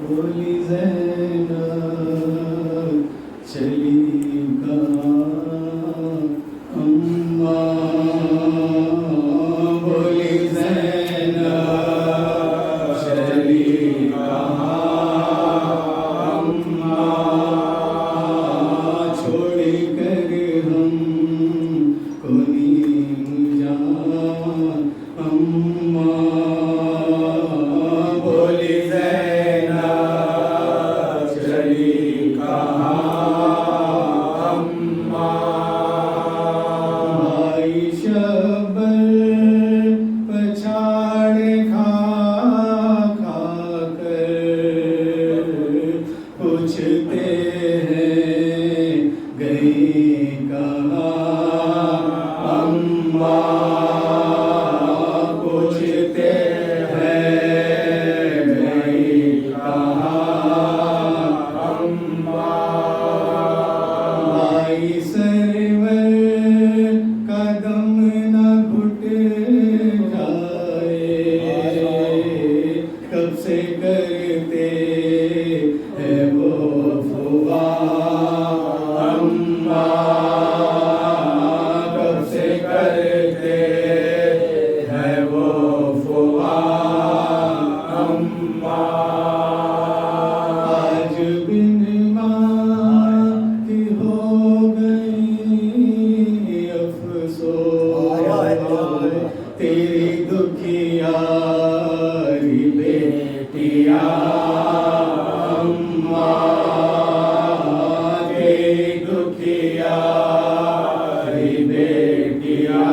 بولی زینب چلی کہاں اماں، بولی زینب چلی کہاں اماں، چھوڑ کر ہم کو نیم جان اماں، بولی زینب چلی کہاں اماں، بھائی شبر پچھاڑ کھا کھا کر پوچھتے ہیں گئی کہاں اماں، پوچھتے ہیں گئی کہاں اماں، بھائی سرور قدم نہ گھٹ جائے، کب سے کرتے ہیں وہ فغاں اماں، کب سے کرتے ہیں وہ فغاں اماں، آج بن ماں کی ہو گئی افسوس، تیری دکھیاری بیٹیاں اماں، تیری دکھیاری بیٹیاں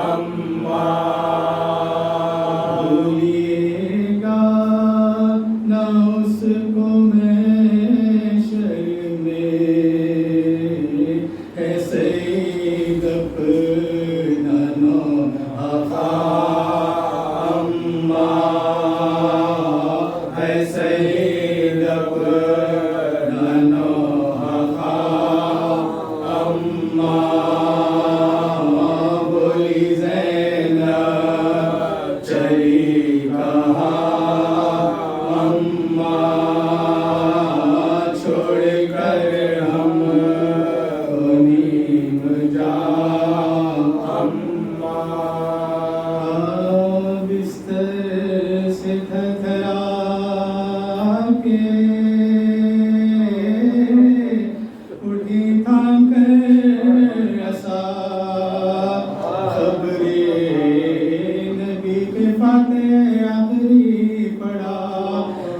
اماں، بھولیے گا نہ اس کو محشر میں، ہے سعید اپنا نوحہ اماں، ہے سعید اپنا نوحہ اماں، بولی زینب چلی کہاں اماں، چھوڑ کر ہم کو نیم جان اماں، بستر سے تھرتھرا کے اٹھی تھام کر عصا، خبر نبی کے فاتح آخری پڑھا،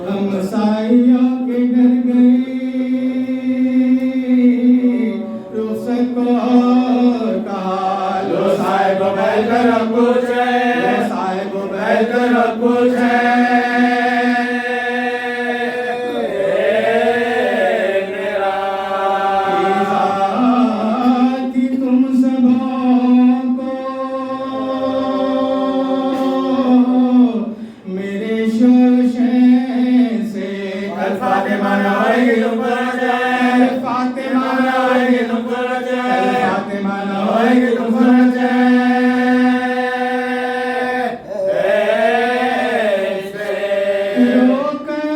ہم سائیوں کے گھر گئی، رخصت کو کہا لو سائے کو بیٹھ کر اب کچھ ہے، لو سائے کو بیٹھ کر اب کچھ ہے، میرا ذاتی تم سبوں کو، میرے شوشے سے فاطمہ نہ ہوئے گی تم کو رجائے، فاطمہ نہ ہوئے گی تم کو رجائے، فاطمہ نہ ہوئے گی تم کو رجائے، رو کر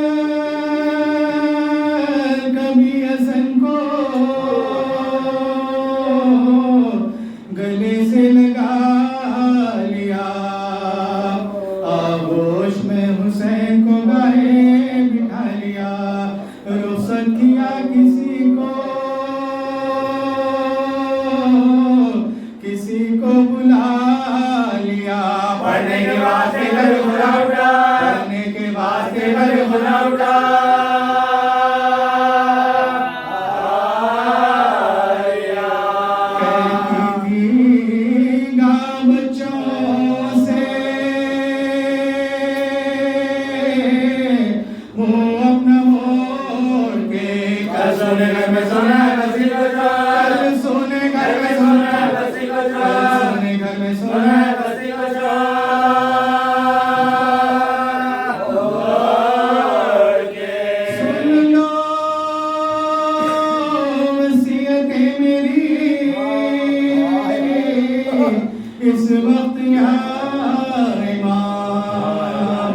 کبھی حسن کو گلے سے لگا لیا، آغوش میں حسین کو گاہے بٹھا لیا، رخصت کیا کسی کو بلا لیا، پڑھنے کے واسطے گھر کھلا اٹھا، پڑھنے کے واسطے گھر کھلا اٹھا، کہتی تھی گا بچوں سے منہ اپنا موڑ کے، کل سونے گھر میں سونا ہے بسی کو چھوڑ، کل سونے گھر میں سونا ہے بسی کو چھوڑ، سونے گھر میں سونا ہے بسی کو چھوڑ کے، سن لو وصیتیں میری اس وقت یا امام،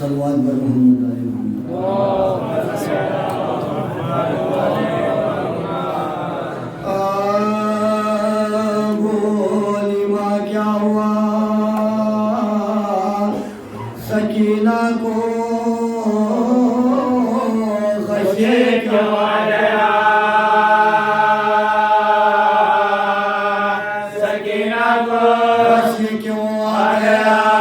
صلوات بر محمد آل محمد بولی ماں کیا ہوا سکینہ کو خشے کیوں آ گیا سکینہ کو خشے کیوں آ گیا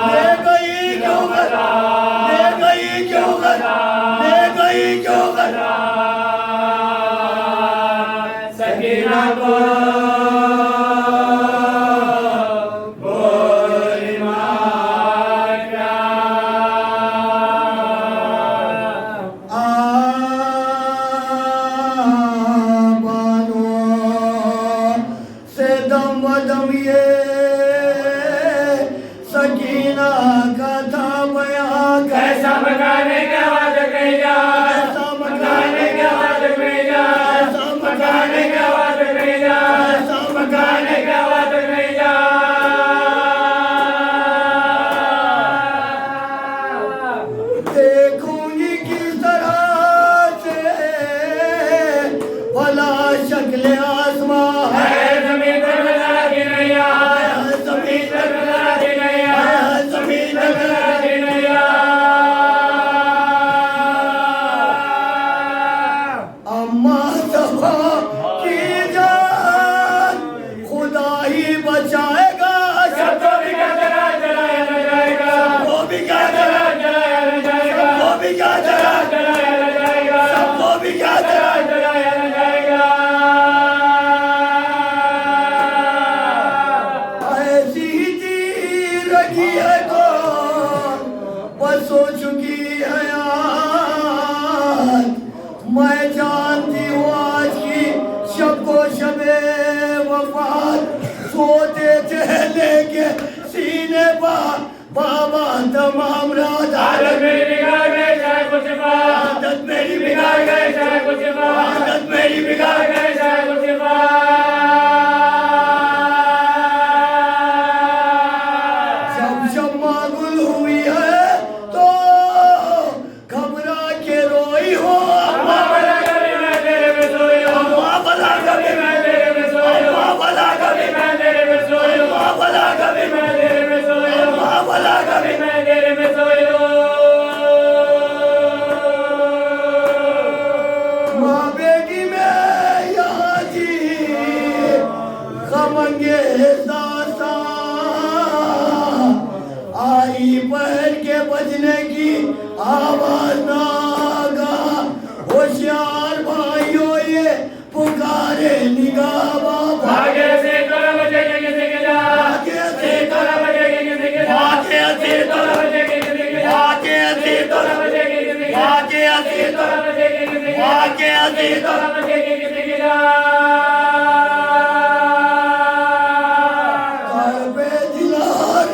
لے گئی کیوں بتا مدینہ کا تھا بیان کیسا مکانے کا وعدہ کہے جا کیسا مکانے کا وعدہ کہے جا مکانے کا وعدہ کہے جا مکانے کا وعدہ کہے جا دیکھوں گی کس طرح سے بھلا شکل آسمان ہے زمین پر نظر کی نیا زمین پر نظر کی نیا زمین پر نظر کی نیا اما صفا کی جان خدا ہی بچائے گا سب کو بھی کیا جلایا نہ جائے گا وہ بھی کیا جلایا نہ جائے گا وہ بھی کیا جلایا نہ جائے گا وہ بھی کیا جلایا نہ جائے گا ایسی تیرگی ہے تو بس ہو چکی حیات میں جانتی ہوں آج کی شب کو شب وفات سوتے تھے لے کے سینے پر بابا تمام رات عادت میری بگاڑ گئے چاہے کچھ بات عادت میری بگاڑ گئے چاہے کچھ بات عادت میری بگاڑ گئے چاہے کچھ بات جب شمع گل ہوئی ہے تو گھبرا کے روئی ہو اما بلا کبھی میں تیرے میں سوئی ہوں اما بلا کبھی میں تیرے میں سوئی ہوں اما بلا کبھی میں تیرے میں سوئی ہوں اما بلا کبھی میں تیرے میں سوئی ہوں اما بلا کبھی میں تیرے میں سوئی ہوں ماں بیٹی میں یہاں تھی غم انگیز داستان آئی پہر کے بجنے کی آواز ناگا ہوشیار بھائیوں یہ پکارے نگاہ بابا آگے سے تولا بجے کے کسی کے جا آگے سے تولا بجے کے کسی کے جا آگے سے تولا بجے کے کسی کے جا آگے سے تولا بجے کے کسی کے جا آگے سے تولا بجے کے کسی کے جا آگے سے تولا بجے کے کسی کے جا پہ دلار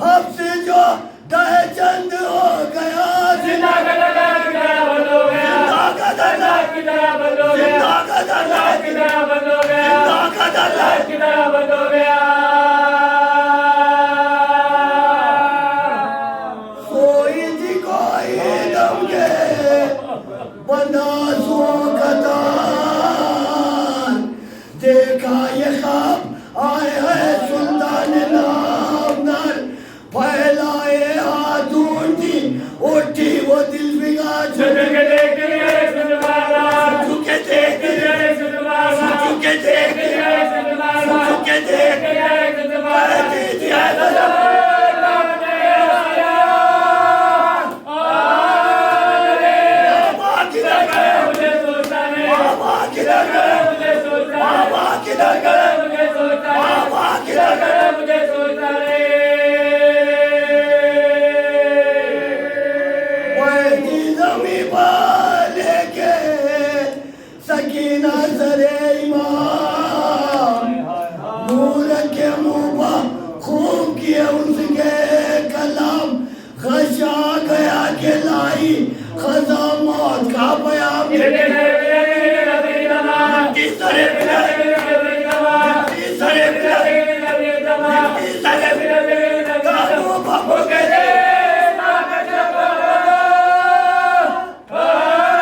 اب سے جو دہ چند ہو گیا زندہ کا دلہ کی طرح بند ہو گیا زندہ کا دلہ کی طرح بند ہو گیا زندہ کا دلہ کی طرح بند ہو گیا زندہ کا دلہ کی طرح بند ہو گیا سوئی تھی کوئی دم کے بندہ سو کا تار دیکھا یہ خواب آئے ہے سلطان نامدار پھیلائے ہاتھوں تھی اٹھی وہ دل بگاڑ چھوٹے کے دیکھ کے میرے سنوارا جھکے دیکھ میرے سنوارا جھکے دیکھ میرے سنوارا جھکے دیکھ میرے سنوارا جی ہے بابا کدھر گئے مجھے سوچتا ہے بابا کدھر گئے مجھے سوچتا ہے بابا کدھر گئے مجھے سوچتا ہے بابا کدھر گئے مجھے سوچتا ہے وہی زمین پر لے کے سکینہ سر ایمان نور کے منہ پر خوب کیے ان کے کلام خشا گیا کہ لائی خزاں موت کا پیام کس طرح ملے کس طرح ملے کس طرح ملے کانوں بابو کے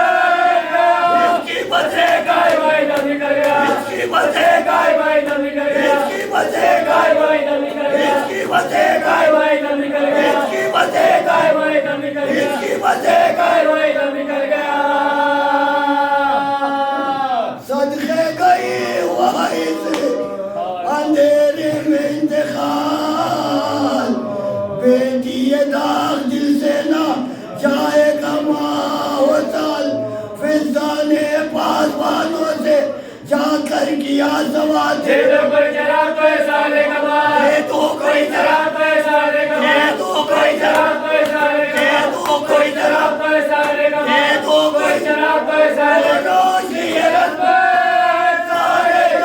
اس کی بچے گائے اس کی بچے گائے اس کی بچے گائے اس کی بچے گائے اس کی بچے گائے اس کی بچے گائے صدقے گئی وہی سے اندھیرے میں انتقال بیٹی یہ داغ دل سے نہ جائے گا ماں و سال فضان پاسبانوں سے جا کر کیا سوال یہ تو کوئی شراب تو ایسا لے گا بات یہ تو کوئی شراب تو ایسا لے گا یہ تو کوئی شراب تو ایسا لے گا یہ تو کوئی شراب تو ایسا لے گا یہ تو کوئی شراب تو ایسا لے گا روشنی رت سارے گا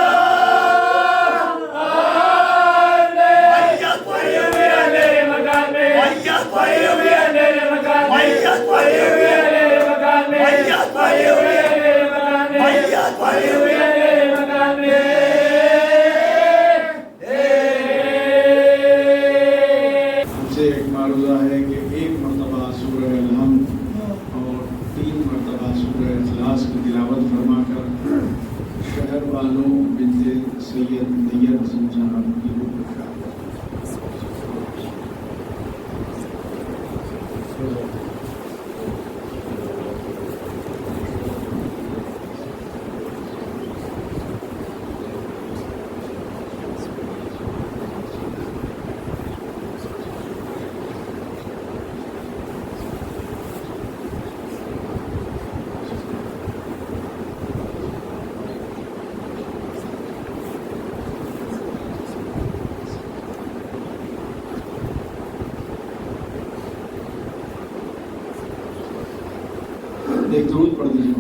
میرے مکان میں معاوضہ ہے کہ 1 مرتبہ سورہ الحمد اور 3 مرتبہ سورہ اخلاص کی تلاوت فرما کر شہر والوں بنت سید نیت حسن صاحب کی روح کو شاد ایک درود پڑھ دیجیے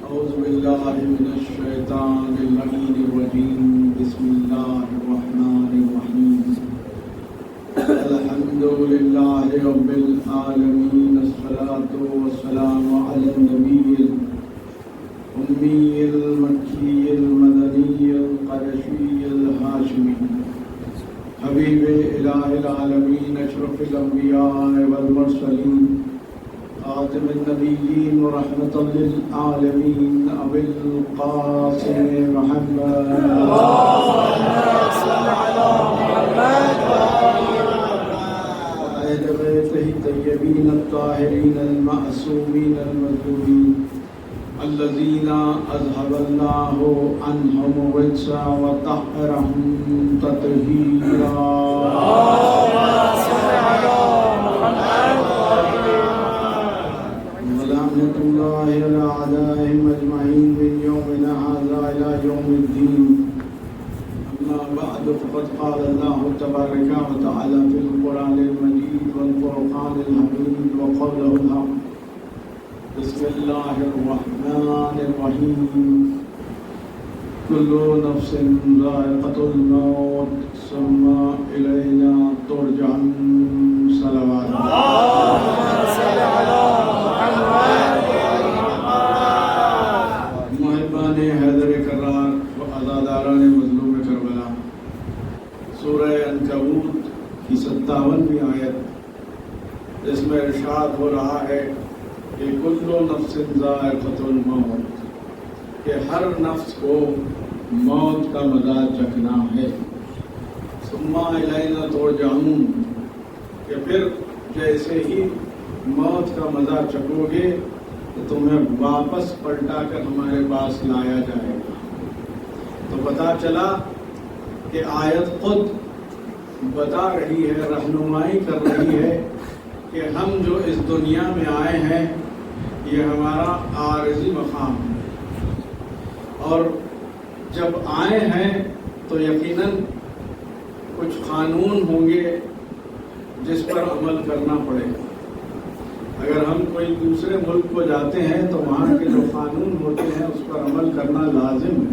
اعوذ باللہ من الشیطان اللعین الرجیم بسم اللہ الرحمن الرحیم الحمد للہ رب العالمین الصلاة والسلام علی النبی الأمی المکی المدنی القرشی الہاشمی حبیب الہ العالمین اشرف الانبیاء والمرسلین خاتم النبیین ورحمۃ للعالمین ابی القاسم محمد وآل بیتہ الطیبین الطاہرین المعصومین المظلومین الذين أذهب الله عنهم الرجس وطهرهم تطهيرا ولعنة الله على أعدائهم أجمعين من يومنا هذا إلى يوم الدين أما بعد فقد قال الله تبارك وتعالى في القرآن المجيد والفرقان الحميد وقوله الحق بسم اللہ الرحمن الرحیم کل نفس ذائقۃ الموت ثم الینا ترجعون صلوات محبان حیدر کرار و عزاداران مظلوم کربلا سورہ عنکبوت کی 57ویں آیت جس میں ارشاد ہو رہا ہے کہ کل نفس ذائقۃ الموت کہ ہر نفس کو موت کا مزہ چکھنا ہے ثم الینا ترجعون کہ پھر جیسے ہی موت کا مزہ چکھو گے تو تمہیں واپس پلٹا کر ہمارے پاس لایا جائے گا. تو پتہ چلا کہ آیت خود بتا رہی ہے، رہنمائی کر رہی ہے کہ ہم جو اس دنیا میں آئے ہیں یہ ہمارا عارضی مقام ہے، اور جب آئے ہیں تو یقیناً کچھ قانون ہوں گے جس پر عمل کرنا پڑے گا. اگر ہم کوئی دوسرے ملک کو جاتے ہیں تو وہاں کے جو قانون ہوتے ہیں اس پر عمل کرنا لازم ہے،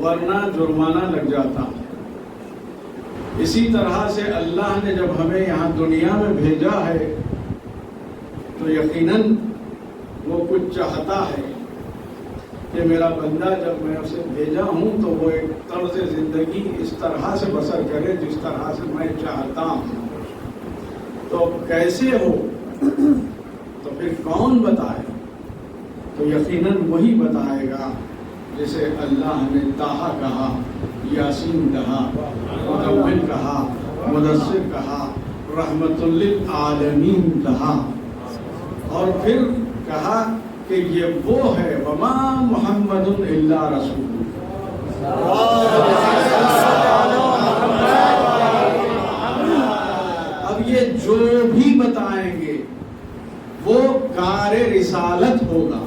ورنہ جرمانہ لگ جاتا ہے. اسی طرح سے اللہ نے جب ہمیں یہاں دنیا میں بھیجا ہے تو یقیناً وہ کچھ چاہتا ہے کہ میرا بندہ جب میں اسے بھیجا ہوں تو وہ ایک طرز زندگی اس طرح سے بسر کرے جس طرح سے میں چاہتا ہوں. تو کیسے ہو تو پھر کون بتائے؟ تو یقیناً وہی بتائے گا جسے اللہ نے طٰہٰ کہا، یاسین کہا، مدثر کہا، مدثر کہا، رحمت للعالمین کہا، اور پھر کہا کہ یہ وہ ہے وما محمد الا رسول. اب یہ جو بھی بتائیں گے وہ کار رسالت ہوگا.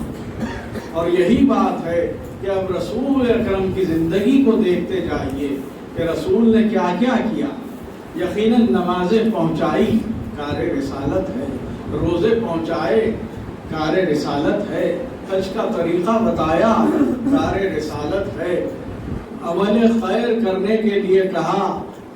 اور یہی بات ہے کہ اب رسول اکرم کی زندگی کو دیکھتے جائیے کہ رسول نے کیا کیا کیا. یقیناً نمازیں پہنچائی، کار رسالت ہے. روزے پہنچائے، کار رسالت ہے. حج کا طریقہ بتایا، کار رسالت ہے. عمل خیر کرنے کے لیے کہا،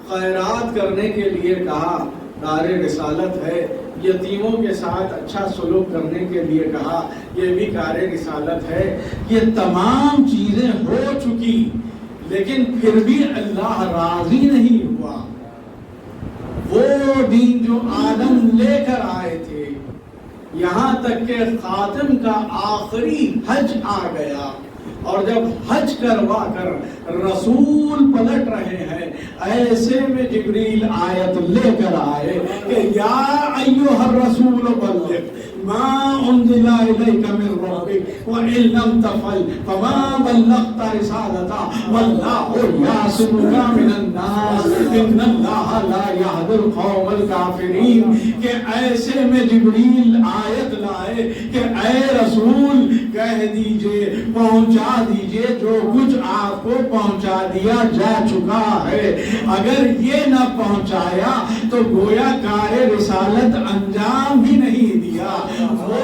خیرات کرنے کے لیے کہا، کار رسالت ہے. یتیموں کے ساتھ اچھا سلوک کرنے کے لیے کہا، یہ بھی کار رسالت ہے. یہ تمام چیزیں ہو چکی لیکن پھر بھی اللہ راضی نہیں ہوا. وہ دین جو آدم لے کر آئے تھے، یہاں تک کہ خاتم کا آخری حج آ گیا، اور جب حج کروا کر رسول پلٹ رہے ہیں، ایسے میں جبریل آیت لے کر آئے کہ یا ایھا الرسول بلغ ما انزل الیک من ربک وان لم تفعل فما بلغت رسالته واللہ یعصمک من الناس ان اللہ لا یہدی القوم الکافرین. کہ ایسے میں جبریل آیت لائے کہ اے رسول کہہ دیجئے، پہنچا دیجئے جو کچھ آپ کو پہنچا دیا جا چکا ہے. اگر یہ نہ پہنچایا تو گویا کار رسالت انجام بھی نہیں دیا. وہ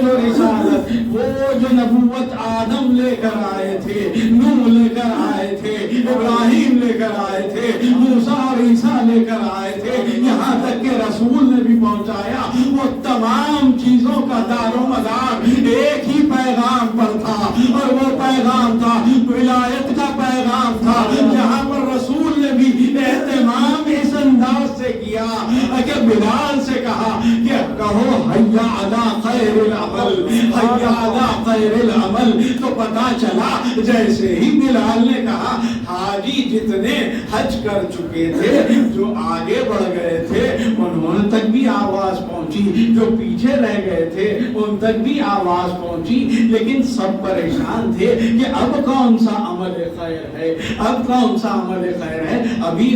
جو رسالت، وہ جو نبوت آدم لے کر آئے تھے، نوح لے کر آئے تھے، ابراہیم لے کر آئے تھے، موسیٰ اور عیسیٰ لے کر آئے تھے، یہاں تک کہ رسول نے بھی پہنچایا. وہ تمام چیزوں کا دار و مدار ایک ہی پیغام پر تھا، اور وہ پیغام تھا ولایت کا پیغام تھا. جہاں پر رسول نے بھی اہتمام اس انداز سے کیا کہ بلال سے کہا کہ کہو حیا علی خیر العمل، حیا علی خیر العمل. تو پتا چلا جیسے ہی بلال نے کہا، حاجی جتنے حج کر چکے تھے، جو آگے بڑھ گئے تھے، انہوں تک بھی آواز پہنچی، جو پیچھے رہ گئے تھے ان تک بھی آواز پہنچی. لیکن سب پریشان تھے کہ اب کون سا عمل خیر ہے، اب کون سا عمل خیر ہے. ابھی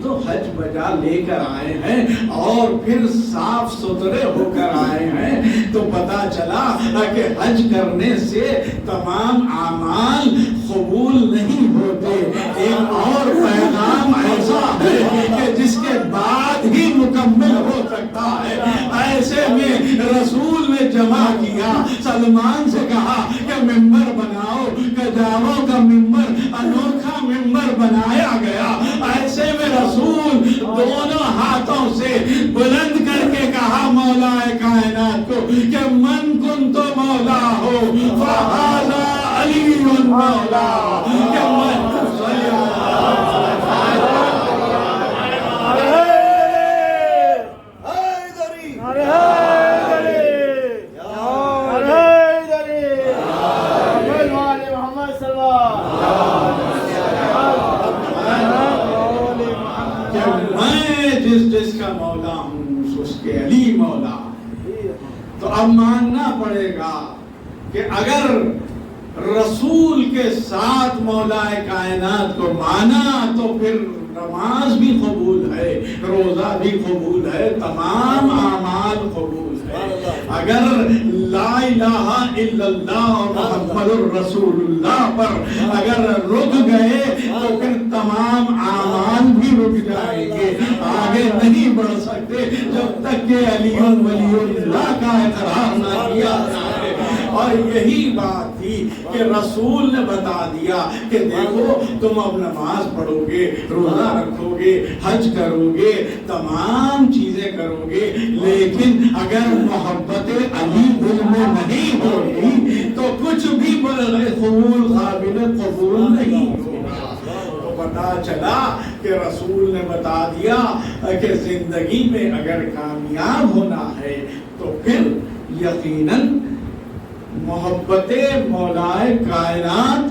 تو حج بجا لے کر آئے ہیں اور پھر صاف ستھرے ہو کر آئے ہیں. تو پتا چلا کہ حج کرنے سے تمام اعمال قبول نہیں ہوتے. ایک اور پیغام ایسا ہے کہ جس کے بعد ہی مکمل ہو سکتا ہے. ایسے میں رسول نے جمع کیا، سلمان سے کہا کہ ممبر بناؤ. کجاووں کا ممبر انوکھا ممبر بنایا گیا. ایسے میں رسول دونوں ہاتھوں سے بلند کر کے کہا مولا کائنات کو کہ من کن تو مولا ہو فہذا علی مولا. کہ من جس کا مولا ہوں اس کے علی مولا. تو اب ماننا پڑے گا کہ اگر رسول کے ساتھ مولا کائنات کو مانا تو پھر نماز بھی قبول ہے، روزہ بھی قبول ہے، تمام اعمال قبول ہے. اگر لا الہ الا اللہ اور محمد الرسول اللہ پر اگر رک گئے تو پھر تمام اعمال بھی رک جائیں گے، آگے نہیں بڑھ سکتے جب تک کہ علی ولی اللہ کا اقرار نہ کیا جائے. اور یہی بات تھی کہ رسول نے بتا دیا کہ دیکھو تم اب نماز پڑھو گے، روزہ رکھو گے، حج کرو گے، تمام چیزیں کرو گے، لیکن اگر محبت علی دل میں نہیں ہوگی تو کچھ بھی قبول قابل قبول نہیں ہوگا. تو پتا چلا کہ رسول نے بتا دیا کہ زندگی میں اگر کامیاب ہونا ہے تو پھر یقیناً محبت مولائے کائنات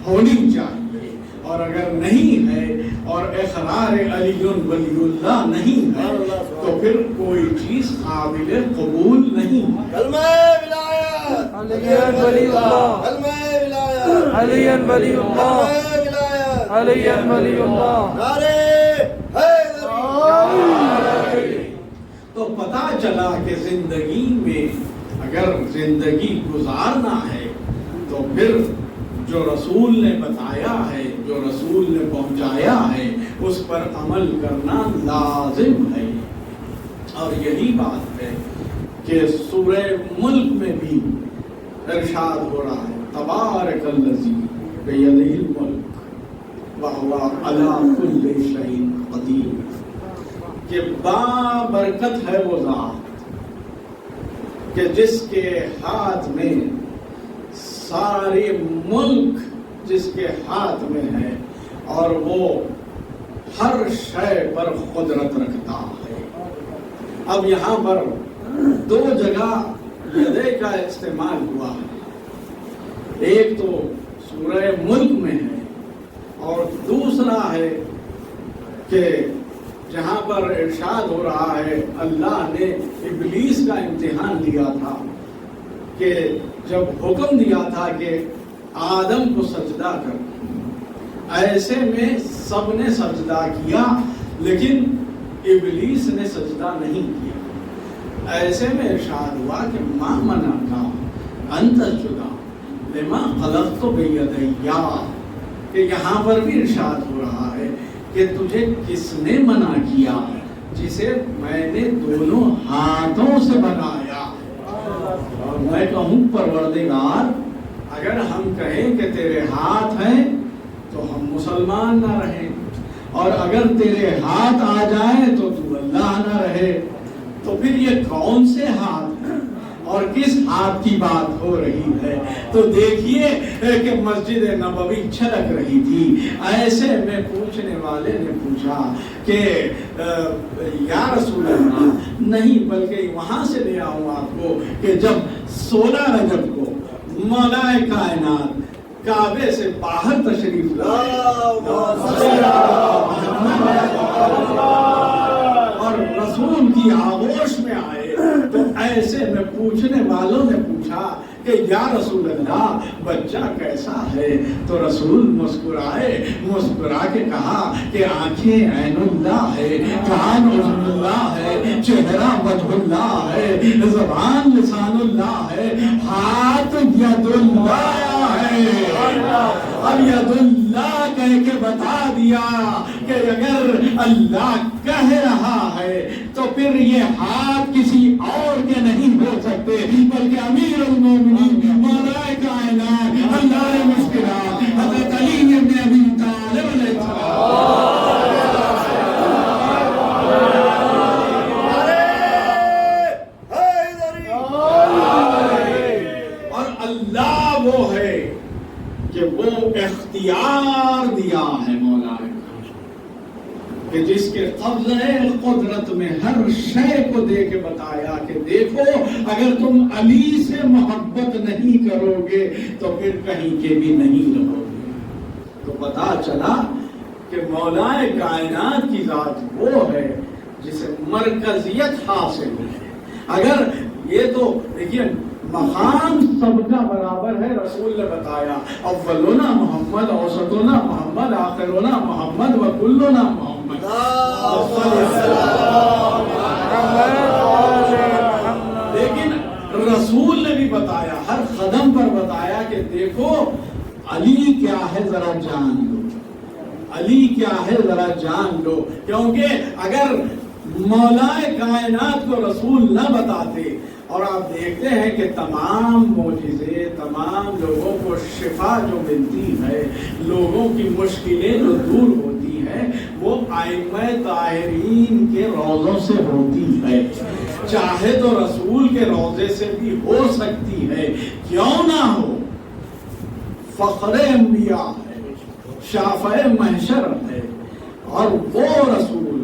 ہونی چاہیے، اور اگر نہیں ہے اور اقرار علی ولی اللہ نہیں ہے تو پھر کوئی چیز قابل قبول نہیں. کلمہ ولایت علی ولی اللہ، کلمہ ولایت علی ولی اللہ، علی ولی اللہ، نعرہ حیدری. تو پتا چلا کہ زندگی میں اگر زندگی گزارنا ہے تو پھر جو رسول نے بتایا ہے، جو رسول نے پہنچایا ہے، اس پر عمل کرنا لازم ہے. اور یہی بات ہے کہ سورہ ملک میں بھی ارشاد ہو رہا ہے تبارک الذی بیدہ الملک وہو علی کل شیء قدیر. کہ بابرکت ہے وہ ذات کہ جس کے ہاتھ میں سارے ملک جس کے ہاتھ میں ہے، اور وہ ہر شے پر قدرت رکھتا ہے۔ اب یہاں پر دو جگہ یدے کا استعمال ہوا ہے، ایک تو سورہ ملک میں ہے اور دوسرا ہے کہ جہاں پر ارشاد ہو رہا ہے اللہ نے ابلیس کا امتحان لیا تھا کہ جب حکم دیا تھا کہ آدم کو سجدہ کر، ایسے میں سب نے سجدہ کیا لیکن ابلیس نے سجدہ نہیں کیا۔ ایسے میں ارشاد ہوا کہ ما منعکا ان تسجد لما خلقت بیدی، کہ یہاں پر بھی ارشاد ہو رہا ہے کہ تجھے کس نے منع کیا جسے میں نے دونوں ہاتھوں سے بنایا۔ اور میں کہوں پروردگار اگر ہم کہیں کہ تیرے ہاتھ ہیں تو ہم مسلمان نہ رہیں، اور اگر تیرے ہاتھ آ جائیں تو تو اللہ نہ رہے، تو پھر یہ کون سے ہاتھ ہیں اور کس ہاتھ کی بات ہو رہی ہے؟ تو دیکھیے کہ مسجد نبوی چھلک رہی تھی، ایسے میں پوچھنے والے نے پوچھا کہ یا رسول اللہ نہیں، بلکہ وہاں سے لے آؤں آپ کو کہ جب 16 رجب کو مولا کائنات کعبے سے باہر تشریف لائے اور رسول کی آغوش میں آئے، تو ایسے میں پوچھنے والوں نے پوچھا کہ یا رسول اللہ بچہ کیسا ہے؟ تو رسول مسکرا کے کہا کہ آنکھیں عین اللہ ہے، کان اذن اللہ ہے، چہرہ وجہ اللہ ہے، زبان لسان اللہ ہے، ہاتھ ید اللہ ہے۔ اور ید اللہ کہہ کے بتا دیا کہ اگر اللہ کہہ رہا ہے تو پھر یہ ہاتھ کسی اور کے نہیں ہو سکتے، بلکہ امیر المومنین مولا کائنات اللہ نے مسکرا حضرت علی ابن ابی طالب علیہ السلام، اور اللہ وہ ہے کہ وہ اختیار دیا ہے مولا کہ جس کے قبضہ قدرت میں ہر شے کو دے کے بتایا کہ دیکھو اگر تم علی سے محبت نہیں کرو گے تو پھر کہیں کے بھی نہیں رہو گے۔ تو پتا چلا کہ مولا کائنات کی ذات وہ ہے جسے مرکزیت حاصل ہے۔ اگر یہ تو دیکھیے مقام سب کا برابر ہے، رسول نے بتایا اولنا محمد، اوسطنا محمد، آخرنا محمد، وکلنا محمد۔ لیکن رسول نے بھی بتایا، ہر قدم پر بتایا کہ دیکھو علی کیا ہے ذرا جان لو، علی کیا ہے ذرا جان لو، کیونکہ اگر مولا کائنات کو رسول نہ بتاتے، اور آپ دیکھتے ہیں کہ تمام معجزے، تمام لوگوں کو شفا جو ملتی ہے، لوگوں کی مشکلیں جو دور ہوتی ہیں، وہ ائمہ طاہرین کے روضوں سے ہوتی ہے۔ چاہے تو رسول کے روضے سے بھی ہو سکتی ہے، کیوں نہ ہو، فخر انبیاء ہے، شافع محشر ہے، اور وہ رسول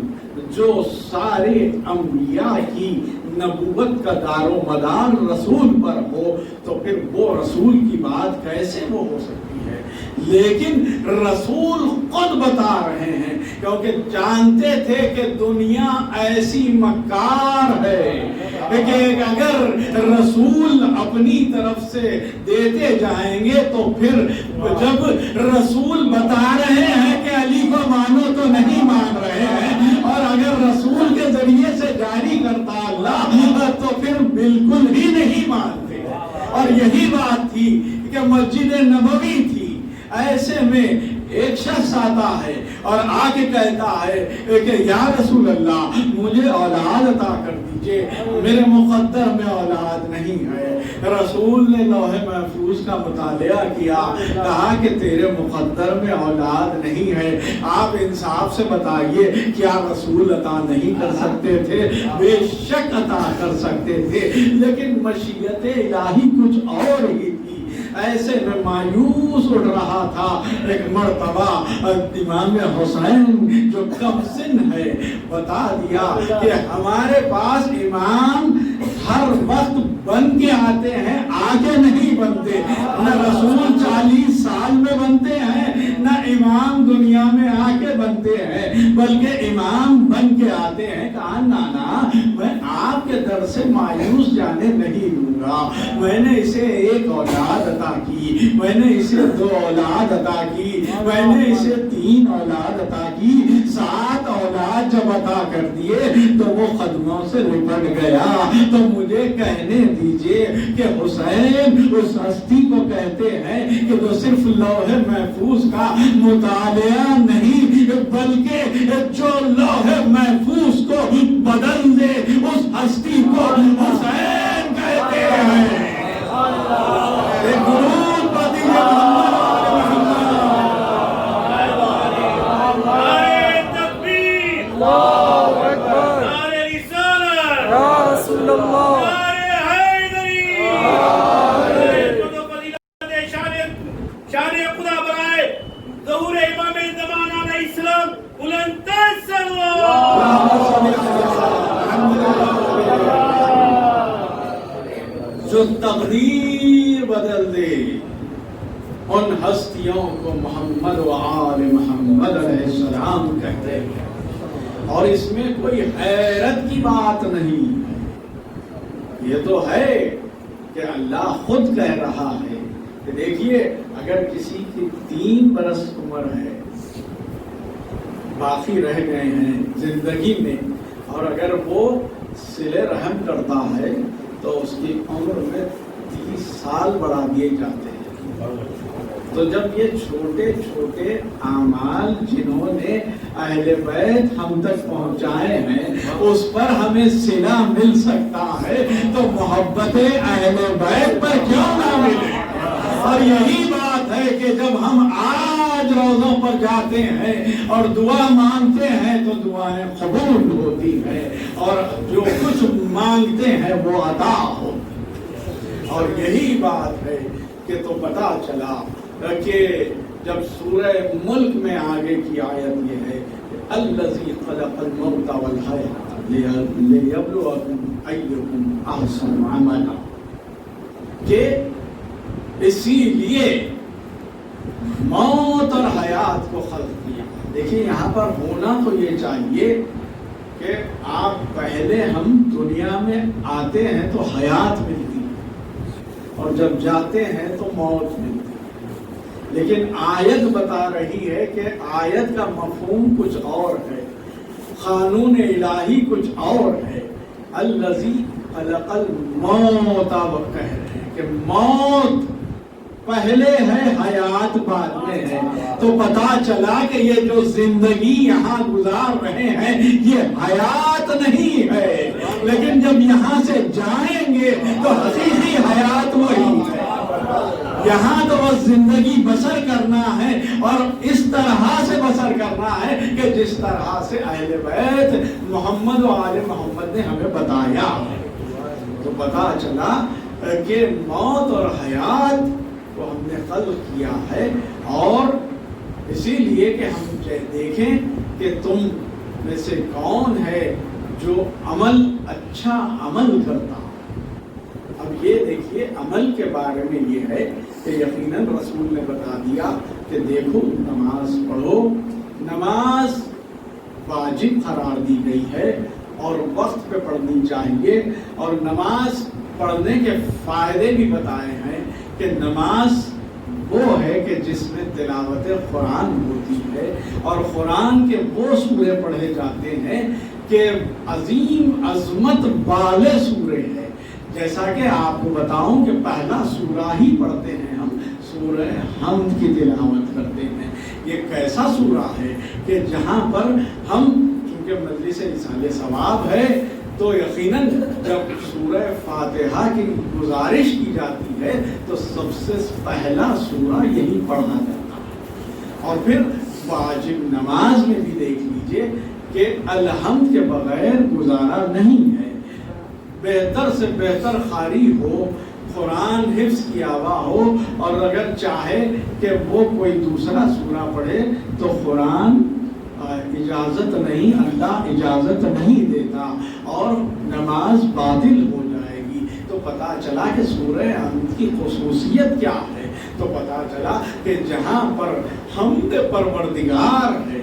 جو سارے انبیاء کی نبوت کا دار و مدار رسول پر ہو، تو پھر وہ رسول کی بات کیسے وہ ہو سکتی ہے؟ لیکن رسول خود بتا رہے ہیں، کیونکہ جانتے تھے کہ دنیا ایسی مکار ہے کہ اگر رسول اپنی طرف سے دیتے جائیں گے تو پھر جب رسول بتا رہے ہیں کہ علی کو مانو تو نہیں مان رہے ہیں، اور اگر رسول کے ذریعے سے جاری کرتا اللہ تو پھر بالکل ہی نہیں مانتے۔ اور یہی بات تھی کہ مسجد نبوی تھی، ایسے میں ایک شخص آتا ہے اور آ کے کہتا ہے کہ یا رسول اللہ مجھے اولاد عطا کر دیجئے، میرے مقدر میں اولاد نہیں ہے۔ رسول نے لوح محفوظ کا مطالعہ کیا، کہا کہ تیرے مقدر میں اولاد نہیں ہے، آپ انصاف سے بتائیے کیا رسول عطا نہیں کر سکتے تھے؟ بے شک عطا کر سکتے تھے، لیکن مشیت الہی کچھ اور ہی تھی۔ ایسے میں مایوس اٹھ رہا تھا، ایک مرتبہ امام حسین جو کم سن ہے بتا دیا کہ ہمارے پاس امام ہر وقت بن کے آتے ہیں، آگے نہیں بنتے، نہ رسول 40 سال میں بنتے ہیں، نہ امام دنیا میں آ کے بنتے ہیں، بلکہ امام بن کے آتے ہیں۔ کہا نانا میں آپ کے در سے مایوس جانے نہیں دوں گا، میں نے اسے 1 اولاد عطا کی، میں نے اسے 2 اولاد عطا کی، میں نے اسے 3 اولاد عطا کی، 7 اولاد جب عطا کر دیے تو وہ قدموں سے لپٹ گیا۔ تو مجھے کہنے دیجئے کہ حسین اس ہستی کو کہتے ہیں کہ جو صرف لوح محفوظ کا مطالعہ نہیں بلکہ جو لوح محفوظ کو بدل دے اس ہستی کو حسین کہتے ہیں۔ ایک درود پڑھ دیجئے جو تقدیر بدل دے ان ہستیوں کو محمد و آل محمد علیہ السلام کہتے ہیں۔ اور اس میں کوئی حیرت کی بات نہیں، یہ تو ہے کہ اللہ خود کہہ رہا ہے کہ دیکھیے اگر کسی کی 3 برس عمر ہے، باقی رہ گئے ہیں زندگی میں، اور اگر وہ صلہ رحم کرتا ہے تو اس کی عمر میں 30 سال بڑھا دیے جاتے ہیں۔ تو جب یہ چھوٹے چھوٹے اعمال جنہوں نے اہل بیت ہم تک پہنچائے ہیں اس پر ہمیں صلہ مل سکتا ہے، تو محبت اہل بیت پر کیوں نہ ملے؟ اور یہی بات ہے کہ جب ہم آج روزوں پر جاتے ہیں اور دعا مانگتے ہیں تو دعائیں قبول ہوتی ہیں، اور جو کچھ مانگتے ہیں وہ عطا ہو۔ اور یہی بات ہے کہ تو پتا چلا کہ جب سورہ ملک میں آگے کی آیت یہ ہے الذی خلق الموت والحیاۃ لیبلوکم ایکم احسن عملا، کہ اسی لیے موت اور حیات کو خلق کیا۔ دیکھیں یہاں پر ہونا تو یہ چاہیے کہ آپ پہلے ہم دنیا میں آتے ہیں تو حیات ملتی ہے اور جب جاتے ہیں تو موت ملتی ہے، لیکن آیت بتا رہی ہے کہ آیت کا مفہوم کچھ اور ہے، قانون الہی کچھ اور ہے۔ الذی خلق الموت، وہ کہہ رہے ہیں کہ موت پہلے ہے حیات بعد میں ہے، تو پتا چلا کہ یہ جو زندگی یہاں گزار رہے ہیں یہ حیات نہیں ہے، لیکن جب یہاں سے جائیں گے تو حقیقی حیات وہی ہے۔ یہاں تو بس زندگی بسر کرنا ہے اور اس طرح سے بسر کرنا ہے کہ جس طرح سے اہل بیت محمد و آل محمد نے ہمیں بتایا۔ تو پتا چلا کہ موت اور حیات کو ہم نے خلق کیا ہے، اور اسی لیے کہ ہم دیکھیں کہ تم میں سے کون ہے جو اچھا عمل کرتا۔ اب یہ دیکھیے عمل کے بارے میں یہ ہے کہ یقیناً رسول نے بتا دیا کہ دیکھو نماز پڑھو، نماز واجب قرار دی گئی ہے اور وقت پہ پڑھنی چاہیے، اور نماز پڑھنے کے فائدے بھی بتائے ہیں کہ نماز وہ ہے کہ جس میں تلاوت قرآن ہوتی ہے، اور قرآن کے وہ سورے پڑھے جاتے ہیں کہ عظیم عظمت والے سورے ہیں۔ جیسا کہ آپ کو بتاؤں کہ پہلا سورہ ہی پڑھتے ہیں ہم، سورہ حمد کی تلاوت کرتے ہیں۔ یہ کیسا سورہ ہے کہ جہاں پر ہم، چونکہ مجلس ایصال ثواب ہے تو یقیناً جب سورہ فاتحہ کی گزارش کی جاتی ہے تو سب سے پہلا سورہ یہی پڑھا جاتا ہے، اور پھر واجب نماز میں بھی دیکھ لیجئے کہ الحمد کے بغیر گزارا نہیں ہے۔ بہتر سے بہتر قاری ہو، قرآن حفظ کیا ہوا ہو اور اگر چاہے کہ وہ کوئی دوسرا سورہ پڑھے تو قرآن اجازت نہیں، اللہ اجازت نہیں دیتا اور نماز باطل ہو جائے گی۔ تو پتہ چلا کہ سورہ حمد کی خصوصیت کیا ہے، تو پتہ چلا کہ جہاں پر حمد پروردگار ہے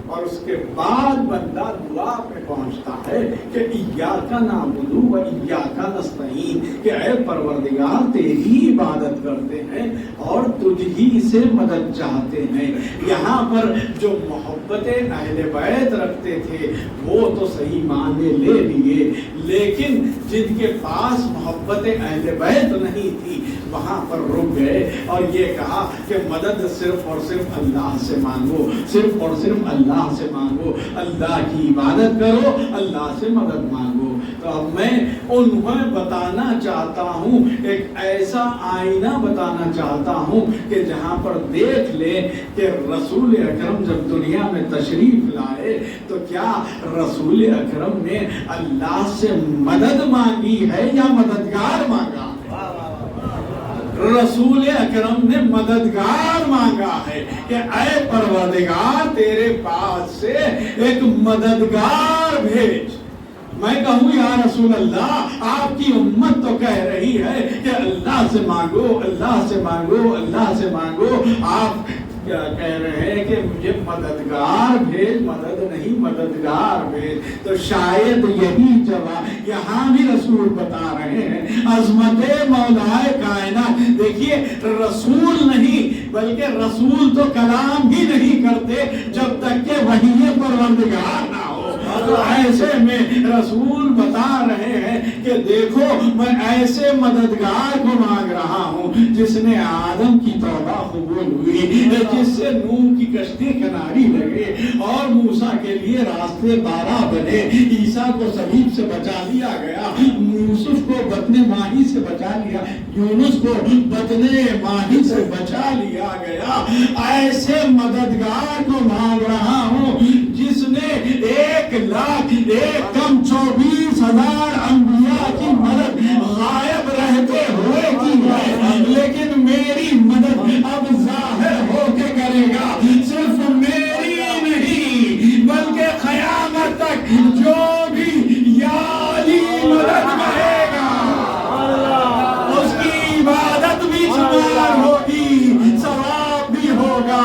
اور اس کے بعد بندہ دعا پہ پہنچتا ہے کہ ایاک نعبد و ایاک نستعین، کہ اے پروردگار تیری عبادت کرتے ہیں اور تجھ ہی سے مدد چاہتے ہیں۔ یہاں پر جو محبت اہل بیت رکھتے تھے وہ تو صحیح معنی لے لیے، لیکن جن کے پاس محبت اہل بیت نہیں تھی وہاں پر رک گئے اور یہ کہا کہ مدد صرف اور صرف اللہ سے مانگو، صرف اور صرف اللہ سے مانگو، اللہ کی عبادت کرو، اللہ سے مدد مانگو۔ تو اب میں انہیں بتانا چاہتا ہوں، ایک ایسا آئینہ بتانا چاہتا ہوں کہ جہاں پر دیکھ لیں کہ رسول اکرم جب دنیا میں تشریف لائے تو کیا رسول اکرم نے اللہ سے مدد مانگی ہے یا مددگار مانگا؟ رسول اکرم نے مددگار مانگا ہے کہ اے پروردگار تیرے پاس سے ایک مددگار بھیج۔ میں کہوں یا رسول اللہ آپ کی امت تو کہہ رہی ہے کہ اللہ سے مانگو، اللہ سے مانگو، اللہ سے مانگو، آپ کیا کہہ رہے ہیں کہ مجھے مددگار بھیج، مدد نہیں مددگار بھیج۔ تو شاید یہی جواب یہاں بھی رسول بتا رہے ہیں، عظمت مولائے کائنات۔ دیکھیے رسول نہیں بلکہ رسول تو کلام ہی نہیں کرتے جب تک کہ وحی پروردگار نہ ہو۔ تو ایسے میں رسول بتا رہے ہیں کہ دیکھو میں ایسے مددگار کو مانگ رہا ہوں جس نے آدم کی توبہ قبول ہوئی، جس سے نوح کی کشتی کناری لگے اور موسیٰ کے لیے راستے 12 بنے، عیسیٰ کو صلیب سے بچا لیا گیا، یوسف کو بطن ماہی سے بچا لیا، یونس کو بطن ماہی سے بچا لیا گیا۔ ایسے مددگار کو مانگ رہا ہوں جس نے 1,24,000 انبیاء کی مدد غائب رہتے ہوئے کی ہے، لیکن میری مدد اب ظاہر ہو کے کرے گا، صرف میری نہیں بلکہ قیامت تک جو بھی یا علی مدد کہے گا اس کی عبادت بھی شمار ہوگی، ثواب بھی ہوگا۔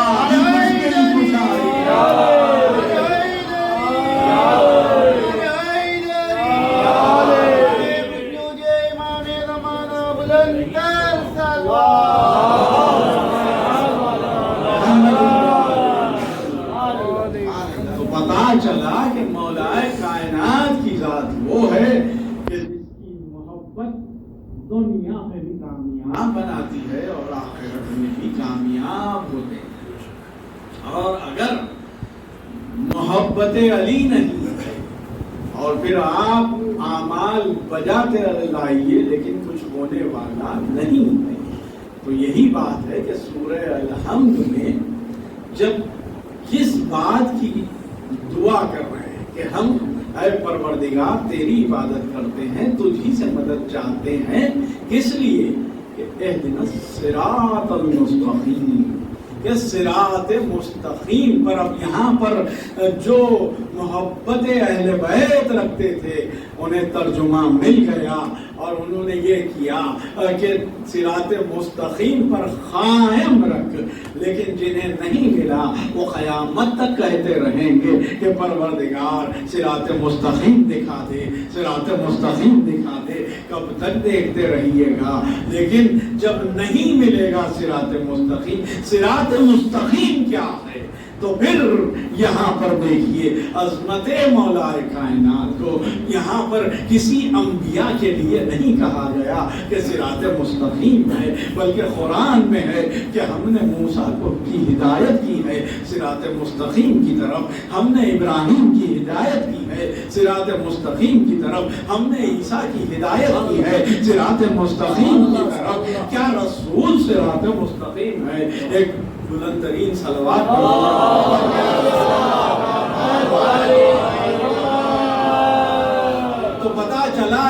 تو پتا چلا کہ مولائے کائنات کی ذات وہ ہے کہ جس کی محبت دنیا میں بھی کامیاب بناتی ہے اور آخرت میں بھی کامیاب ہوتے ہیں۔ اور اگر محبت علی نہیں ہے اور پھر آپ اعمال بجاتے لائیے لیکن کچھ ہونے والا نہیں ہے، تو یہی بات ہے کہ سورہ الحمد میں جب کس بات کی دعا کر رہے ہیں کہ ہم اے پروردگار تیری عبادت کرتے ہیں، تجھ ہی سے مدد چاہتے ہیں، کس لیے کہ اہدنا الصراط المستقیم، کہ صراط مستقیم پر۔ اب یہاں پر جو محبت اہل بیت رکھتے تھے انہیں ترجمہ مل گیا اور انہوں نے یہ کیا کہ صراط مستقیم پر قائم رکھ، لیکن جنہیں نہیں ملا وہ قیامت تک کہتے رہیں گے کہ پروردگار صراط مستقیم دکھا دے، صراط مستقیم دکھا دے، کب تک دیکھتے رہیے گا۔ لیکن جب نہیں ملے گا صراط مستقیم، صراط مستقیم کیا ہے؟ تو پھر یہاں پر دیکھیے عظمت مولا کائنات کو یہاں پر کسی انبیاء کے لیے نہیں کہا گیا کہ صراط مستقیم ہے، بلکہ قرآن میں ہے کہ ہم نے موسیٰ کو کی ہدایت کی ہے صراط مستقیم کی طرف، ہم نے ابراہیم کی ہدایت کی ہے صراط مستقیم کی طرف، ہم نے عیسیٰ کی ہدایت کی ہے صراط مستقیم کی طرف۔ کیا رسول صراط مستقیم ہے؟ ایک بلند ترین صلوات تو پتا چلا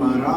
12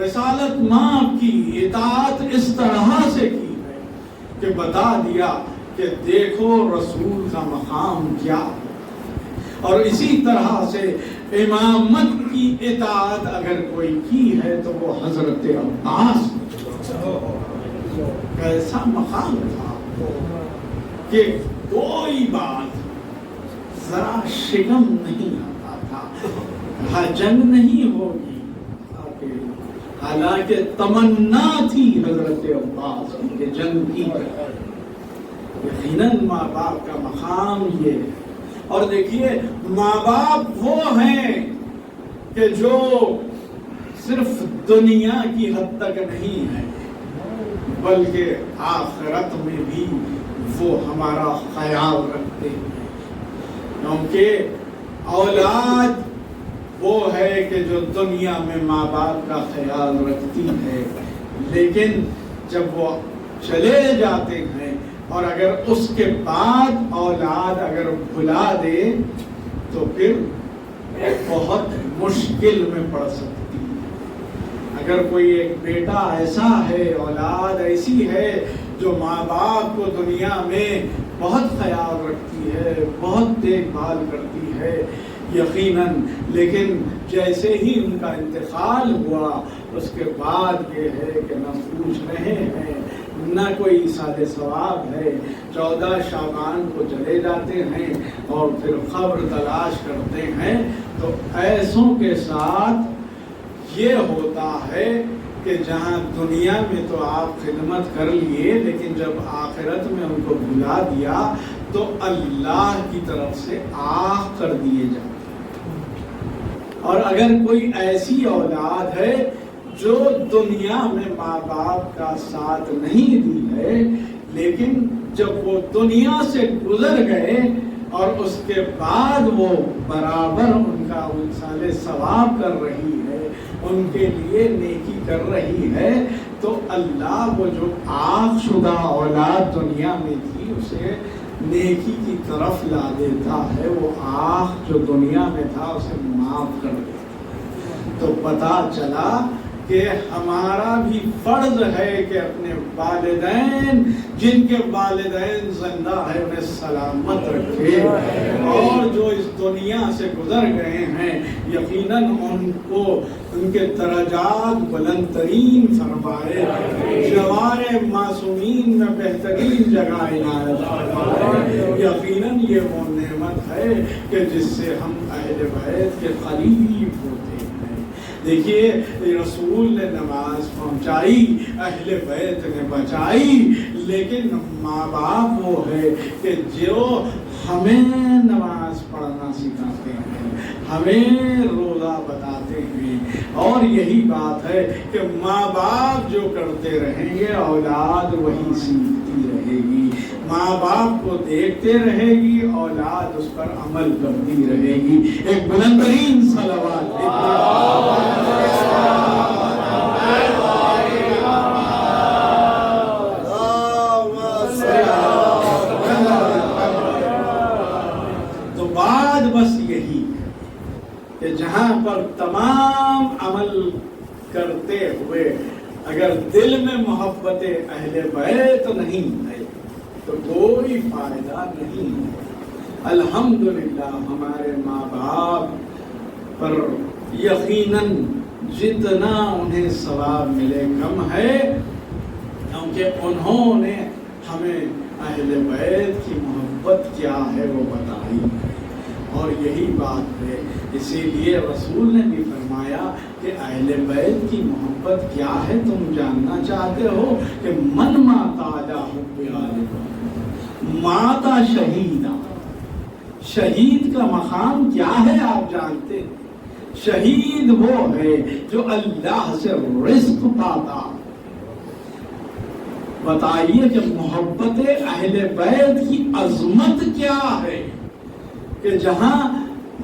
رسالت ماں کی اطاعت اس طرح سے کی ہے کہ بتا دیا کہ دیکھو رسول کا مقام کیا ہے، اور اسی طرح سے امامت کی اطاعت اگر کوئی کی ہے تو وہ حضرت عباس کیسا مقام تھا کہ کوئی بات ذرا شکم نہیں آتا تھا، جنگ نہیں ہوگی، حالانکہ تمنا تھی حضرت عباس کی جنگ کی۔ یقیناً ماں باپ کا مقام یہ ہے، اور دیکھیے ماں باپ وہ ہیں کہ جو صرف دنیا کی حد تک نہیں ہے بلکہ آخرت میں بھی وہ ہمارا خیال رکھتے ہیں، کیونکہ اولاد وہ ہے کہ جو دنیا میں ماں باپ کا خیال رکھتی ہے، لیکن جب وہ چلے جاتے ہیں اور اگر اس کے بعد اولاد اگر بھلا دے تو پھر بہت مشکل میں پڑ سکتی ہے۔ اگر کوئی ایک بیٹا ایسا ہے، اولاد ایسی ہے جو ماں باپ کو دنیا میں بہت خیال رکھتی ہے، بہت دیکھ بھال کرتی ہے، یقیناً، لیکن جیسے ہی ان کا انتقال ہوا اس کے بعد یہ ہے کہ نہ پوچھ رہے ہیں، نہ کوئی ایصال ثواب ہے، 14 شعبان کو چلے جاتے ہیں اور پھر قبر تلاش کرتے ہیں۔ تو ایسوں کے ساتھ یہ ہوتا ہے کہ جہاں دنیا میں تو آپ خدمت کر لیے، لیکن جب آخرت میں ان کو بھلا دیا تو اللہ کی طرف سے آہ کر دیے جاتے ہیں۔ اور اگر کوئی ایسی اولاد ہے جو دنیا میں ماں باپ کا ساتھ نہیں دی ہے، لیکن جب وہ دنیا سے گزر گئے اور اس کے بعد وہ برابر ان کا ایصال ثواب کر رہی ہے، ان کے لیے نیکی کر رہی ہے، تو اللہ وہ جو آگ شدہ اولاد دنیا میں تھی اسے نیکی کی طرف لا دیتا ہے، وہ آگ جو دنیا میں تھا اسے معاف کر دیتا۔ تو پتہ چلا کہ ہمارا بھی فرض ہے کہ اپنے والدین، جن کے والدین زندہ ہے، انہیں سلامت رکھے، اور جو اس دنیا سے گزر گئے ہیں یقیناً ان کو ان کے درجات بلند ترین فرمائے، جوار معصومین میں بہترین جگہ عنایت فرمائے۔ یقیناً یہ وہ نعمت ہے کہ جس سے ہم اہل بیت کے قریب ہوتے ہیں۔ دیکھیے رسول نے نماز پہنچائی، اہل بیت نے بچائی، لیکن ماں باپ وہ ہے کہ جو ہمیں نماز پڑھنا سکھاتے ہیں، ہمیں روزہ بتاتے ہیں، اور یہی بات ہے کہ ماں باپ جو کرتے رہیں گے اولاد وہی سیکھتی رہے گی، ماں باپ کو دیکھتے رہے گی، اولاد اس پر عمل کرتی رہے گی۔ ایک بلند ترین صلوات تو بات بس یہی کہ جہاں پر تمام عمل کرتے ہوئے اگر دل میں محبت اہل بیت نہیں ہے تو کوئی فائدہ نہیں ہے۔ الحمدللہ ہمارے ماں باپ پر یقیناً جتنا انہیں ثواب ملے کم ہے، کیونکہ انہوں نے ہمیں اہل بیت کی محبت کیا ہے وہ بتائی ہے، اور یہی بات ہے۔ اسی لیے رسول نے بھی فرمایا کہ اہل بیت کی محبت کیا ہے تم جاننا چاہتے ہو کہ من ماتا علی حب آل بیت ماتا شہیدا۔ شہید کا مقام کیا ہے آپ جانتے ہیں؟ شہید وہ ہے جو اللہ سے رزق پاتا۔ بتائیے کہ محبت اہل بیت کی عظمت کیا ہے کہ جہاں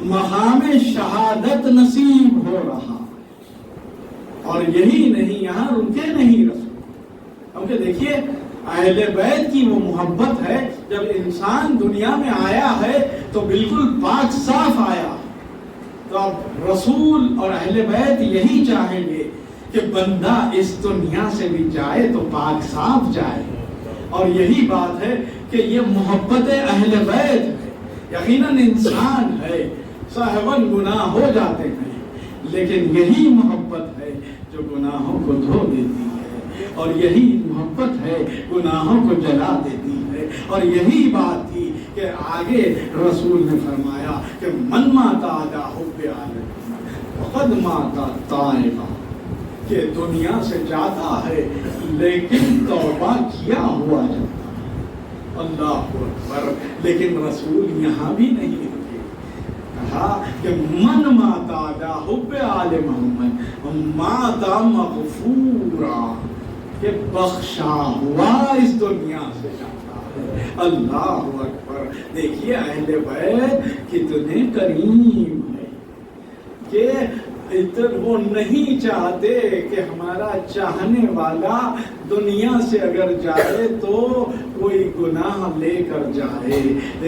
مقام شہادت نصیب ہو رہا، اور یہی نہیں یہاں رکے نہیں رسول، کیونکہ دیکھیے اہل بیت کی وہ محبت ہے جب انسان دنیا میں آیا ہے تو بالکل پاک صاف آیا، تو اب رسول اور اہل بیت یہی چاہیں گے کہ بندہ اس دنیا سے بھی جائے تو پاک صاف جائے. اور یہی بات ہے کہ یہ محبت اہل بیت ہے. یقیناً انسان ہے صاحباً گناہ ہو جاتے ہیں، لیکن یہی محبت ہے جو گناہوں کو دھو دیتی ہے، اور یہی محبت ہے گناہوں کو جلا دیتی ہے. اور یہی بات تھی کہ آگے رسول نے فرمایا کہ من ماتا علی حب آل فقد ماتا طائبا، کہ دنیا سے جاتا ہے لیکن توبہ کیا ہوا جاتا ہے. اللہ اکبر. لیکن رسول یہاں بھی نہیں رکے، کہا کہ من ماتا علی حب آل محمد ماتا مغفورا، کہ بخشا ہوا اس دنیا سے جاتا ہے. اللہ اکبر. دیکھیے اہل بیت کتنے کریم ہے کہ وہ نہیں چاہتے کہ ہمارا چاہنے والا دنیا سے اگر جائے تو کوئی گناہ لے کر جائے.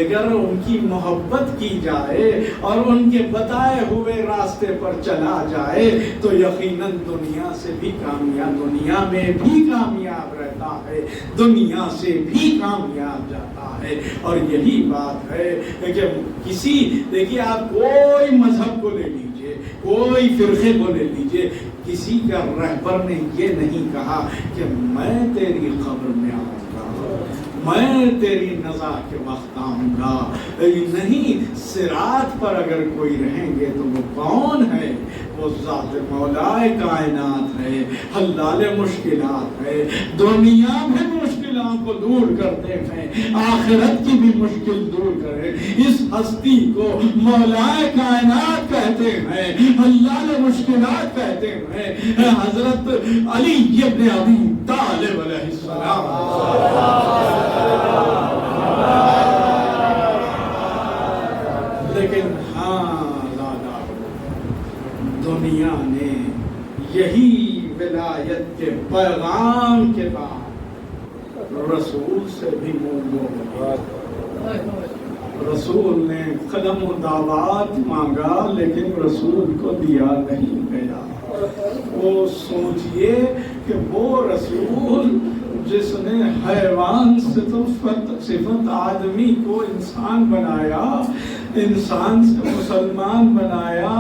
اگر ان کی محبت کی جائے اور ان کے بتائے ہوئے راستے پر چلا جائے تو یقیناً دنیا سے بھی کامیاب، دنیا میں بھی کامیاب رہتا ہے، دنیا سے بھی کامیاب جاتا ہے. اور یہی بات ہے کہ کسی، دیکھیے آپ کوئی مذہب کو لے لیجیے، کوئی فرقے کو لے لیجیے، کسی کا رہبر نے یہ نہیں کہا کہ میں تیری قبر میں آؤں گا، میں تیری نزا کے وقت آؤں گا. نہیں، صراط پر اگر کوئی رہیں گے تو وہ کون ہے؟ وہ ذات مولائے کائنات ہے، حلال مشکلات ہے. دنیا میں مشکلوں کو دور کرتے ہیں، آخرت کی بھی مشکل دور کرے. اس ہستی کو مولائے کائنات کہتے ہیں، حلال مشکلات کہتے ہیں. حضرت علی ابن ابی طالب علیہ السلام. لیکن دنیا نے یہی ولایت کے پیغام کے بعد رسول سے بھی منہ موڑ. رسول نے قدم و دعوات مانگا لیکن رسول کو دیا نہیں گیا. وہ سوچئے کہ وہ رسول جس نے حیوان سے تو صفت آدمی کو انسان بنایا، انسان سے مسلمان بنایا،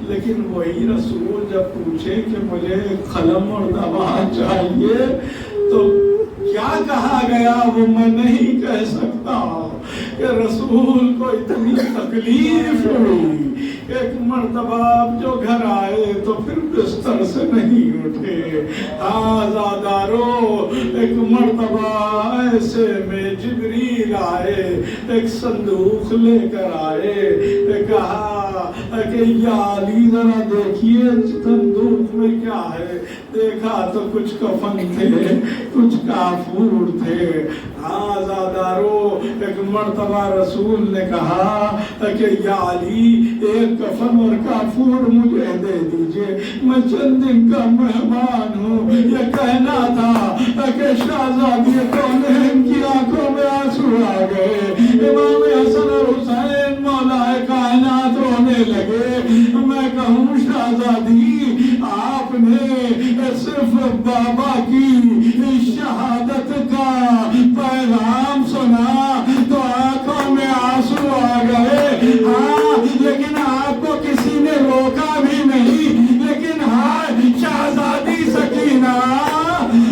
لیکن وہی رسول جب پوچھے کہ مجھے قلم اور دوات چاہیے تو کیا کہا گیا وہ میں نہیں کہہ سکتا. کہ رسول کو اتنی تکلیف ہوئی. ایک مرتبہ آپ جو گھر آئے تو پھر بستر سے نہیں اٹھے. آزادارو، ایک مرتبہ ایسے میں جبریل آئے، ایک صندوق لے کر آئے، کہا کہ یا علی ذرا دیکھیے صندوق میں کیا ہے. دیکھا تو کچھ کفن تھے، کچھ کافور تھے. آزادارو، ایک مرتبہ رسول نے کہا کہ یا علی ایک کفن اور کافور مجھے دے دیجئے، میں چند دن کا مہمان ہوں. یہ کہنا تھا کہ شہزادی کونین کی آنکھوں میں آنسو آ گئے. امام حسن اور حسین مولائے کائنات رونے لگے. میں کہوں شہزادی آپ نے صرف بابا کی شہادت کا پیغام سنا تو آنکھوں میں آنسو آ گئے. ہاں، لیکن آپ کو کسی نے روکا بھی نہیں. لیکن ہاں شہزادی سکینہ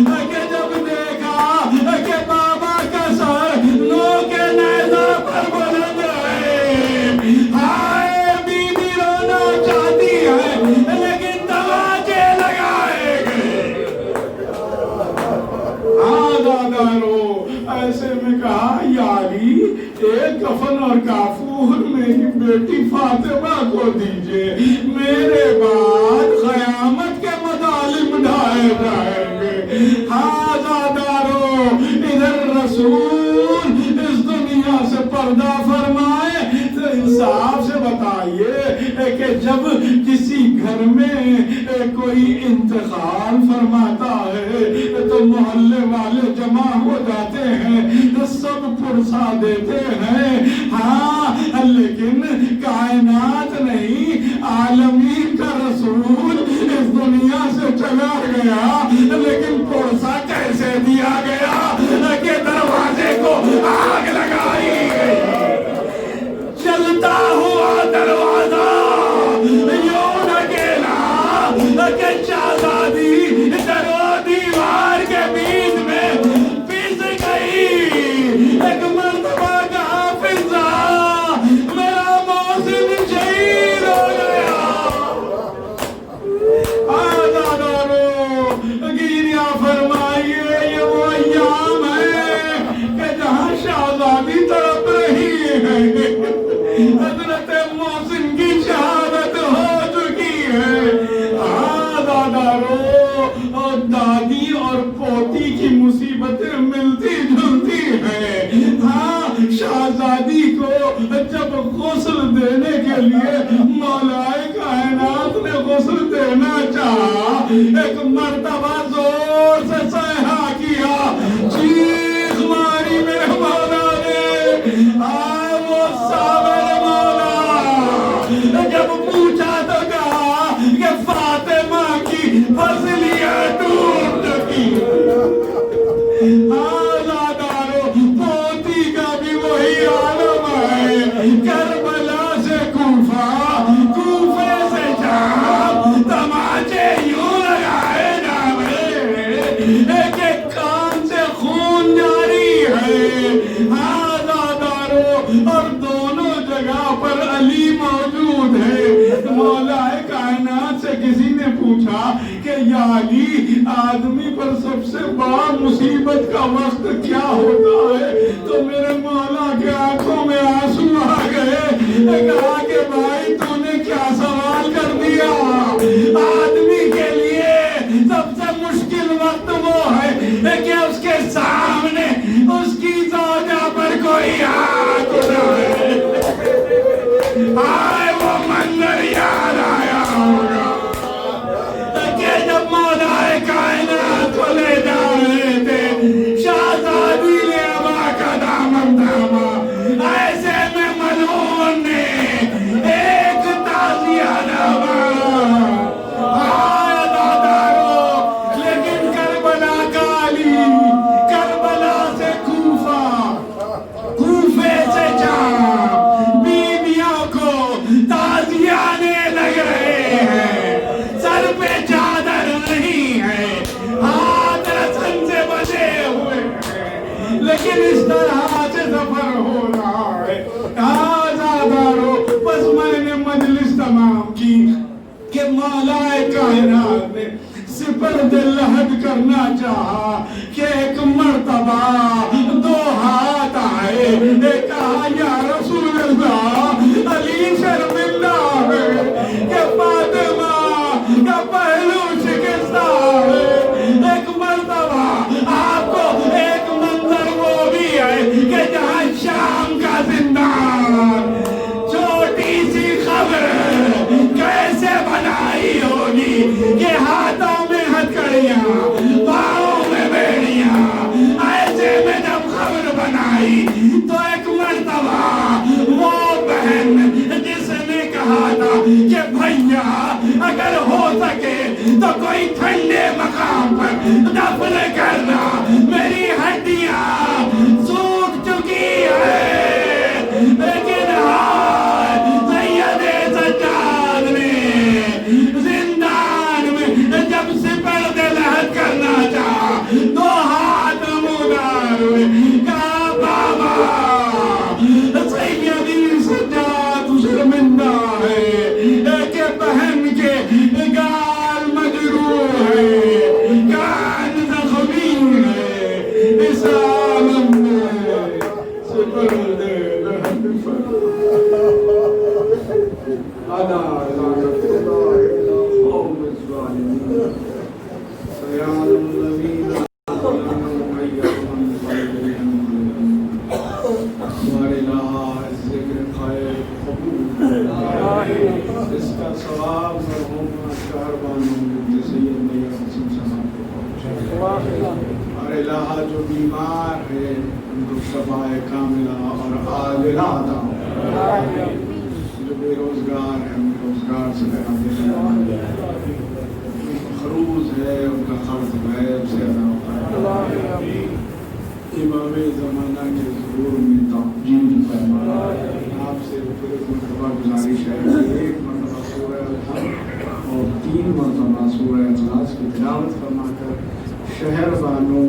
کہ جب دیکھا کہ بابا کا سر نو کے نیزہ پر بلند ہے، ہائے بیوی رونا چاہتی ہے لیکن تماچے لگائے گئے. آزادارو، ایسے میں کہا یا علی ایک کفن اور کافور میری بیٹی فاطمہ کو دیجئے، میرے بعد قیامت کے مظالم ڈھائے جائیں گے. آزادارو، ادھر رسول اس دنیا سے پردہ فرمائے تو انصاف سے بتائیے کہ جب کسی گھر میں کوئی انتقال فرماتا ہے تو محلے والے جمع ہو جاتے ہیں تو سب پرسا دیتے ہیں. ہاں، لیکن کائنات نہیں، عالمین کا رسول اس دنیا سے چلا ایک مرتبہ زور سے صیحہ کیا، چیخ ماری میرے مولا نے، آئے وہ صابر مولا، جب پوچھا تو کہا کہ فاطمہ کی فضلیاں ٹوٹ چکی۔ آزادارو، پوتی کا بھی وہی عالم ہے، کربلا سے کوفہ، کوفے سے شام، تماچے یوں لگائے جاوے، ایک ایک کان سے خون جاری ہے۔ آزادارو، اور دونوں جگہ پر علی موجود ہے۔ مولا کائنات سے کسی نے پوچھا کہ یا علی، آدمی پر سب سے بڑا مصیبت کا وقت کیا ہوتا ہے؟ تو میرے مولا کے آنکھوں میں آنسو آ گئے، کہا کہ بھائی تو نے کیا سوال کر دیا؟ آدمی کے لیے سب سے مشکل وقت وہ ہے کہ اس کے سامنے اس کی زوجہ پر کوئی آنکھ اٹھائے۔ آئے وہ منظر یاد آیا ہوگا کہ جب مولا کائنات کو لے جا رہے تھے، شہزادی نے ابا کا دامن تھاما، ایسے میں ملعون نے ایک تعزیہ نامہ۔ آئے دادارو، لیکن کربلا کا علی، کربلا سے کوفہ، کوفے سے شام، بیویوں کو تعزیانے لگ رہے ہیں، سر پہ چادر نہیں ہے، ہاتھ رسن سے بندھے ہوئے ہیں، لیکن اس طرح سے سفر ہو رہا ہے۔ آزادارو، بس میں نے مجلس تمام کی کہ مولا کائنات نے سپرد لحد کرنا چاہا کہ ایک مرتبہ دو ہاتھ آئے، ایک کہا یا رسول اللہ، علی شرمندہ ہے کہ فاطمہ کا پہلو شکستہ ہے۔ ایک مرتبہ آپ کو ایک منظر وہ بھی ہے کہ جہاں شام کا زندان، چھوٹی سی خبر کیسے بنائی ہوگی کہ ہاتھوں میں ہتھکڑیاں، پاؤں میں بیڑیاں، ایسے میں جب خبر بنائی تو ایک مرتبہ وہ بہن جس نے کہا تھا کہ بھیا اگر ہو سکے تو کوئی ٹھنڈے مقام پر دفن کرنا، میری ہڈیاں سوکھ چکی ہے، لیکن سید سجاد نے زندان میں جب سپرد لحد کرنا چاہا، دو ہاتھ مدار ہوئے، کہا بابا سیدی سجاد شرمندہ ہے کہ بہن کے گال مجروح ہے، کان زخمی ہے، اس عالم میں سپرد لحد ادا لعنت اللہ علی قوم الظالمین سیعلم الذین ہمارے الہ ذکر خیر قبول، اس کا ثواب مرحوم شہر بانو سید میاں حسن صاحب کو پہنچے۔ ہمارے الہ جو بیمار ہے ان کو شفا کاملہ اور عاجلہ عطا ہو، جو بے روزگار ہے ان کو روزگار سے بنا خروز ہے ان کا قرض غیب سے ادا ہوتا ہے۔ امام زمانہ کے ظہور میں تعجیل فرما، آپ سے پھر مرتبہ گزارش ہے کہ ایک مرتبہ سورہ الحمد اور 3 مرتبہ سورہ اخلاص کی تلاوت فرما کر شہر بانوں